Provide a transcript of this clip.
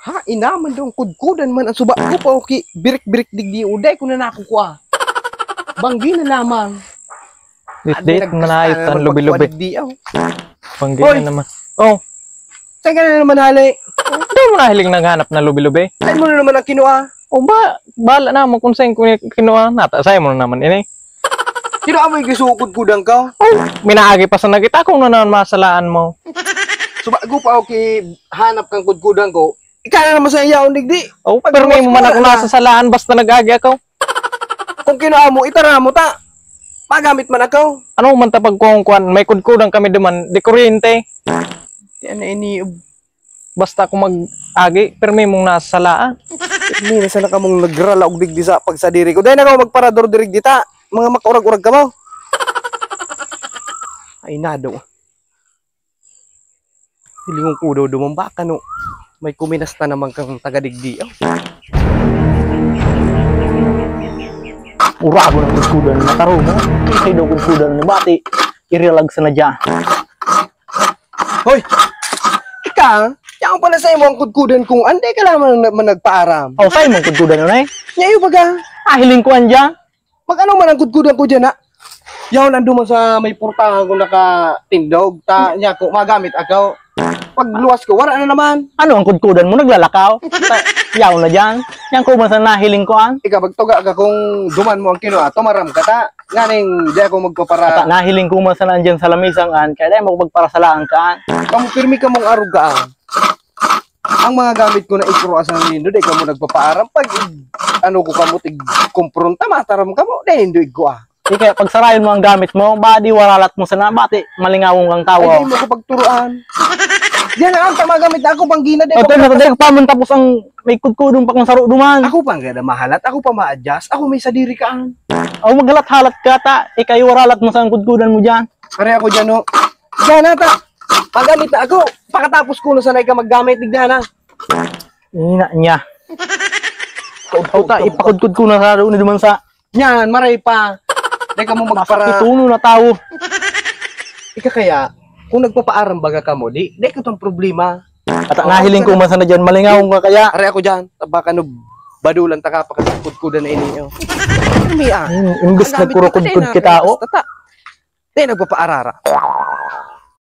Ha, inaman dong kudkudan man ang suba ko pa okay. Birik-birik digdi uday ko na nakukuha. Banggi na lamang. Dit manayot ang lubi-lubi. Banggi Hoy! na naman. Oh, Saan ka na naman hali? hindi mo nahiling naghanap na lubi-lubi. Saan mo na naman ang kinuha? O bala na mo kung saan ko kinuha. Natasay mo na naman ini. Kinuha mo yung gisukod-kudang ka? Oh, minaagi pa sa nakita kung na naman masalaan mo. Suba ko pa okay. Hanap kang kudkudan ko. Ikaw na naman sa iyaw digdi. Oh, pero may mo man ako nasa salaan basta nag-agi ako. Kung kinuha mo, itara mo ta. Magamit man ako. Ano man tapag kuhan, may kudkudan kami duman, di kuryente. Yan na ini. Basta ako mag-agi, pero may mong nasa salaan. Hindi na sana ka mong nagrala og digdi sa pagsadiri ko. Dahil na ka magparador dirig dita. Mga makurag-urag ka mo. Ay nado. Hilingong kudo dumamba ka no. May kuminasta naman kang taga-digdi. Urago ng kudkudan na taro mo. Isay daw kudkudan na bati. Irilag sa na dyan. Hoy! Ika, yan pala sa imo ang kudkudan kung ande ka naman nagpaaram. Oh, sa'yo mong kudkudan na eh. Ngayon baga, Hiling ko andyan. mag-ano man ang kudkudan ko dyan ha? Yaw nando man sa may portahan ko nakatindog. Niya ko magamit ako. Pag luwas ko, wala na naman. Ano ang kudkudan mo? Naglalakaw? Yaw na dyan. Yan ko man sa nahiling ko an. Ika, magtuga ka kung duman mo ang kinuha, tumaram ka ta. Nganing, di ako magpapara. Nahiling ko man sa nandyan sa lamisang an. Kaya mo magparasalaan ka an. Kamu pirmi ka mong arugaan. Ang mga gamit ko na ikruasan nindo, di ka mo nagpapaaram. Pag ano ko kamo, tig kumpronta, mataram ka mo, di hindi ko ah. Di kaya pag sarayin mo ang gamit mo, badi waralat mo sa nabati, malingawong kang tawa. Ay, di mo ko pagturuan. Yan ang tama gamit na ako, pang gina. O, tayo pa man tapos ang may kudkudong pa kang saro duman. Ako pang gana mahalat, ako pa ma-adjust, ako may sadiri kaan. O, maghalat-halat ka ta, ikay waralat mo sa ang kudkudan mo dyan. Kaya ako dyan, no. Diyan ta. Pagamit na ako. Pakatapos ko na sanay ka maggamit, tignan na. Ina niya. O, ta, ipakudkud ko na sa doon duman sa Yan, maray pa. Di ka mo magpara. ituno na tao. Ika kaya, kung nagpapaaram baga ka mo, di ka itong problema. At nahiling ko man sana dyan, malingawong ka kaya. Aray ako dyan, baka no, badulan ta ka, pakatapod na ini. Imbis Imbes nagkurukudkud kita o. Di nagpapaarara.